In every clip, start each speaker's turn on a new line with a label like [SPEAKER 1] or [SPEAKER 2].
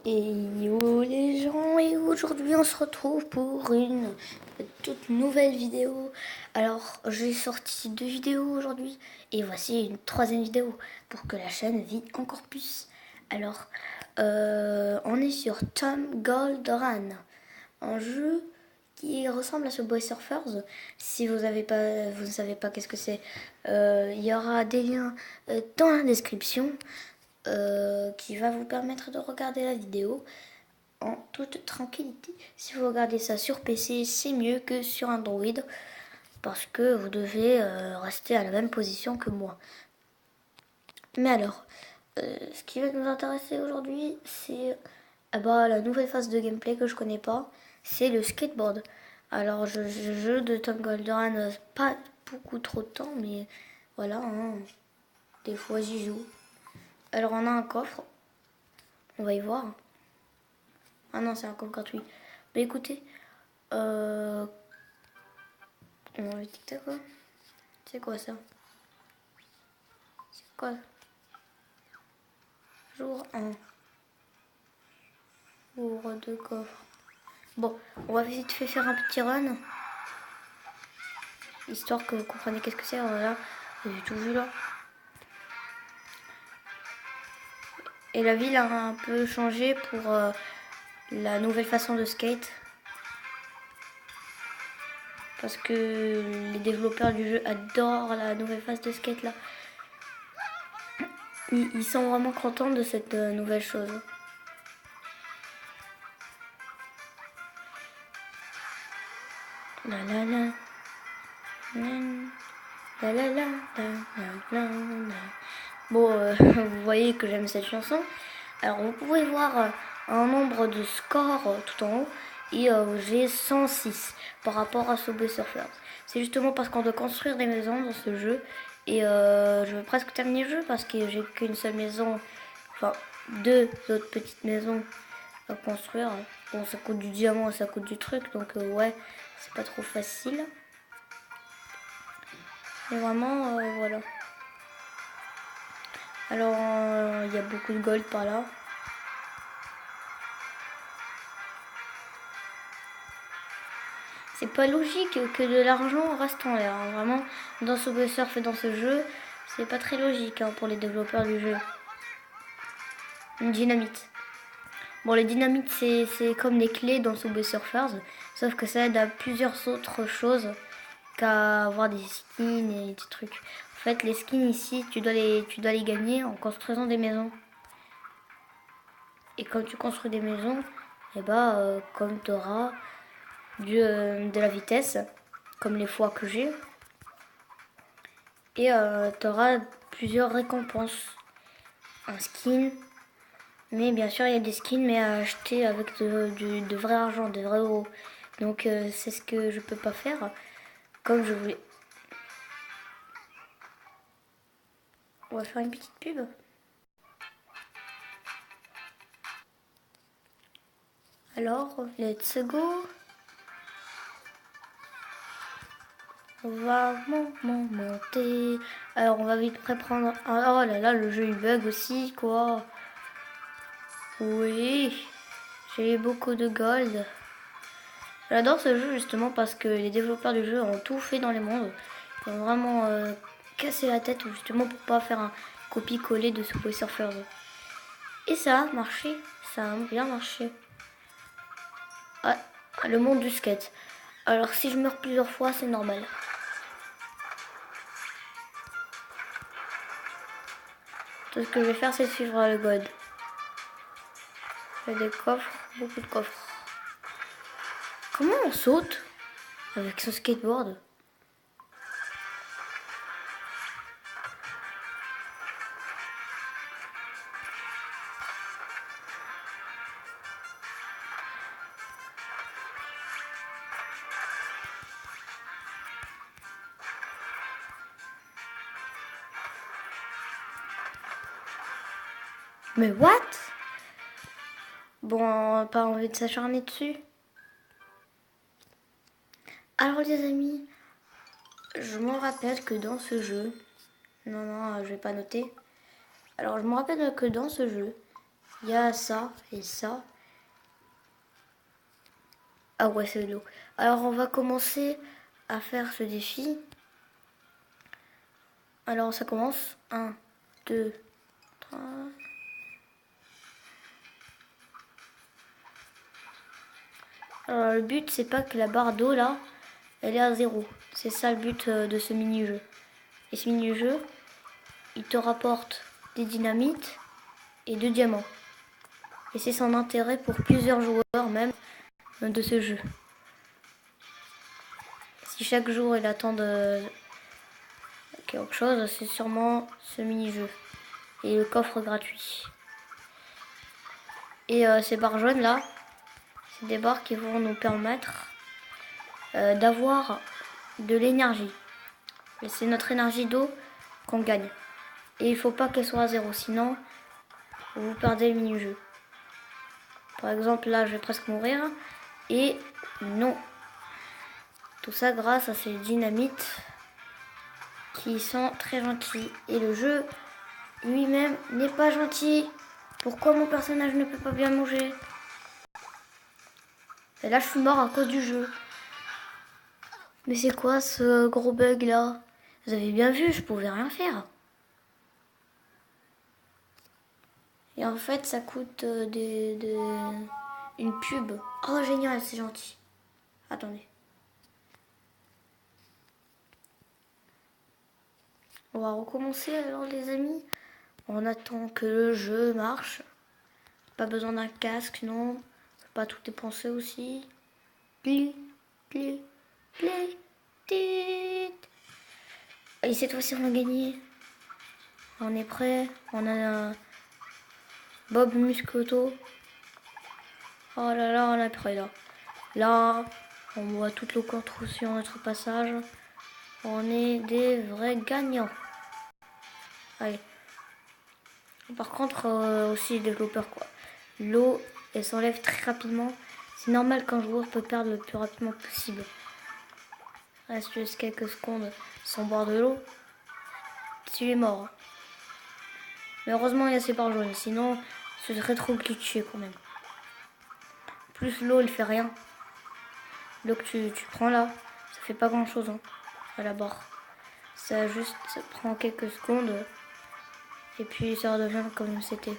[SPEAKER 1] Et yo les gens, et aujourd'hui on se retrouve pour une toute nouvelle vidéo. Alors j'ai sorti 2 vidéos aujourd'hui et voici une 3e vidéo pour que la chaîne vive encore plus. Alors on est sur Tom Gold Run, un jeu qui ressemble à Subway Surfers. Si vous ne savez pas qu'est-ce que c'est, il y aura des liens dans la description. Qui va vous permettre de regarder la vidéo en toute tranquillité. Si vous regardez ça sur PC, c'est mieux que sur Android parce que vous devez rester à la même position que moi. Mais alors, ce qui va nous intéresser aujourd'hui, c'est la nouvelle phase de gameplay que je connais pas, c'est le skateboard. Alors, je joue de Tom Golden pas beaucoup trop de temps, mais voilà, hein, des fois j'y joue. Alors, on a un coffre. On va y voir. Ah non, c'est un compte gratuit. Mais écoutez, on va le TikTok quoi. C'est quoi ça? C'est quoi? Jour 1. Jour 2 coffre. Bon, on va vite fait faire un petit run. Histoire que vous compreniez qu'est-ce que c'est. Voilà, j'ai tout vu là. Et la ville a un peu changé pour la nouvelle façon de skate. Parce que les développeurs du jeu adorent la nouvelle phase de skate là. Ils sont vraiment contents de cette nouvelle chose. La la la. La la la la la la. Bon, vous voyez que j'aime cette chanson. Alors vous pouvez voir un nombre de scores tout en haut. Et j'ai 106 par rapport à Subway Surfers. C'est justement parce qu'on doit construire des maisons dans ce jeu. Et je vais presque terminer le jeu parce que j'ai qu'une seule maison. Enfin, 2 autres petites maisons à construire. Bon, ça coûte du diamant, ça coûte du truc. Donc ouais, c'est pas trop facile. Mais vraiment, voilà. Alors, il y a beaucoup de gold par là. C'est pas logique que de l'argent reste en l'air. Hein. Vraiment, dans Subway Surf et dans ce jeu, c'est pas très logique hein, pour les développeurs du jeu. Une dynamite. Bon, les dynamites, c'est comme les clés dans Subway Surfers, sauf que ça aide à plusieurs autres choses qu'à avoir des skins et des trucs. En fait, les skins ici, tu dois les gagner en construisant des maisons. Et quand tu construis des maisons, et comme tu auras de la vitesse, comme les fois que j'ai, et tu auras plusieurs récompenses. Un skin, mais bien sûr il y a des skins, mais à acheter avec de vrai argent, de vrais euros. Donc c'est ce que je peux pas faire, comme je voulais. On va faire une petite pub. Alors, let's go. On va monter. Alors, on va vite prendre. Oh là là, le jeu il bug aussi, quoi. Oui, j'ai beaucoup de gold. J'adore ce jeu justement parce que les développeurs du jeu ont tout fait dans les mondes. Ils ont vraiment cassé la tête justement pour pas faire un copier-coller de Subway Surfers. Et ça a marché, ça a bien marché. Ah, le monde du skate. Alors si je meurs plusieurs fois, c'est normal. Tout ce que je vais faire, c'est suivre le god. J'ai des coffres, beaucoup de coffres. Comment on saute avec son skateboard? Mais what? Bon, pas envie de s'acharner dessus. Alors les amis, je me rappelle que dans ce jeu... Non, je vais pas noter. Alors je me rappelle que dans ce jeu, Il y a ça et ça. Ah ouais, c'est de l'eau. Alors on va commencer à faire ce défi. Alors ça commence. 1, 2, 3. Alors le but c'est pas que la barre d'eau là, elle est à 0. C'est ça le but de ce mini-jeu. Et ce mini-jeu, il te rapporte des dynamites et 2 diamants. Et c'est son intérêt pour plusieurs joueurs même de ce jeu. Si chaque jour il attend quelque chose, c'est sûrement ce mini-jeu. Et le coffre gratuit. Et ces barres jaunes là, c'est des barres qui vont nous permettre d'avoir de l'énergie. Et c'est notre énergie d'eau qu'on gagne. Et il faut pas qu'elle soit à 0, sinon vous perdez le mini-jeu. Par exemple là je vais presque mourir. Et non. Tout ça grâce à ces dynamites qui sont très gentils. Et le jeu lui-même n'est pas gentil. Pourquoi mon personnage ne peut pas bien manger? Et là je suis mort à cause du jeu. Mais c'est quoi ce gros bug là? Vous avez bien vu, je pouvais rien faire. Et en fait ça coûte une pub. Oh génial, c'est gentil. Attendez. On va recommencer alors les amis. On attend que le jeu marche. Pas besoin d'un casque, non. Faut pas tout dépenser aussi. Pli, pli, pli, tit. Et cette fois-ci on va gagner. On est prêt. On a un Bob Muscoto. Oh là là, on est prêt là. Là, on voit toute l'eau qu'on trouve sur notre passage. On est des vrais gagnants. Allez. Par contre, aussi les développeurs quoi. L'eau, elle s'enlève très rapidement. C'est normal qu'un joueur peut perdre le plus rapidement possible. Reste juste quelques secondes sans boire de l'eau. Tu es mort. Mais heureusement, il y a ces barres jaunes. Sinon, ce serait trop glitché quand même. Plus l'eau, elle fait rien. L'eau que tu prends là, ça fait pas grand chose hein, à la barre. Ça prend quelques secondes. Et puis ça redevient comme c'était.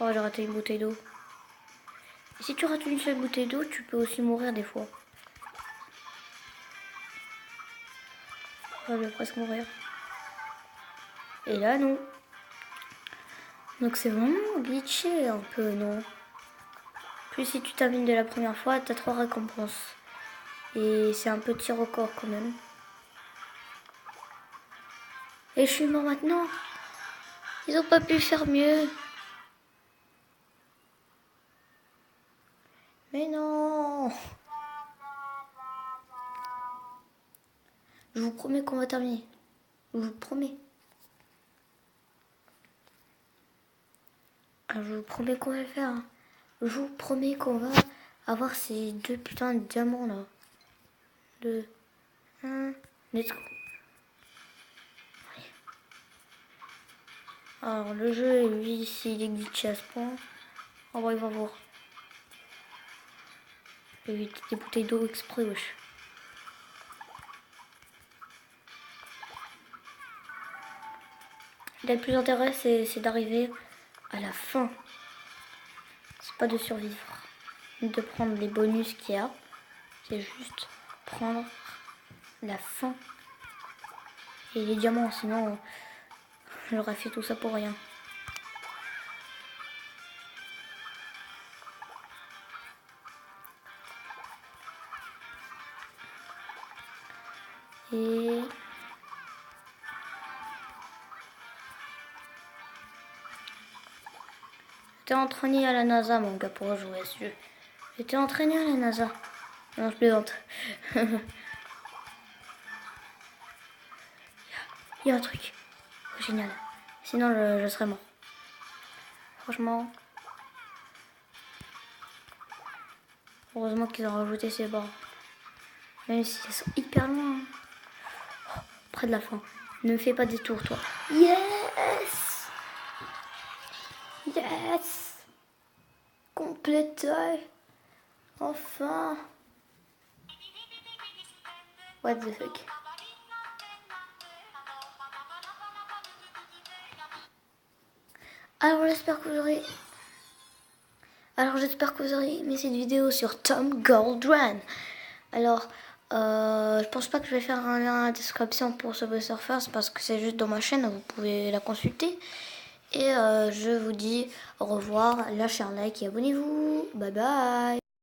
[SPEAKER 1] Oh, j'ai raté une bouteille d'eau. Et si tu rates une seule bouteille d'eau, tu peux aussi mourir des fois. Oh, je vais presque mourir. Et là, non. Donc c'est vraiment glitché un peu, non? Plus si tu termines de la première fois, t'as 3 récompenses. Et c'est un petit record quand même. Et je suis mort maintenant. Ils ont pas pu faire mieux. Mais non. Je vous promets qu'on va terminer. Je vous promets. Ah, je vous promets qu'on va le faire. Hein. Je vous promets qu'on va avoir ces 2 putains de diamants là. 2, 1, let's go. Alors le jeu, lui, s'il est glitché à ce point, on va y voir. Évite des bouteilles d'eau exprès, wesh. Le plus intérêt, c'est d'arriver à la fin. C'est pas de survivre, ni de prendre les bonus qu'il y a. C'est juste prendre la fin. Et les diamants, sinon j'aurais fait tout ça pour rien. Et j'étais entraîné à la NASA, mon gars, pour jouer à ce jeu. J'étais entraîné à la NASA. Non, je plaisante. Il y a un truc. Génial. Sinon, je serais mort. Franchement. Heureusement qu'ils ont rajouté ces bords. Même si elles sont hyper loin. Oh, près de la fin. Ne fais pas des tours, toi. Yes! Yes! Complété! Enfin! What the fuck? Alors j'espère que vous aurez... aimé cette vidéo sur Tom Goldrun. Alors, je pense pas que je vais faire un lien dans la description pour Subway Surfers parce que c'est juste dans ma chaîne, vous pouvez la consulter. Et je vous dis au revoir, lâchez un like et abonnez-vous. Bye bye.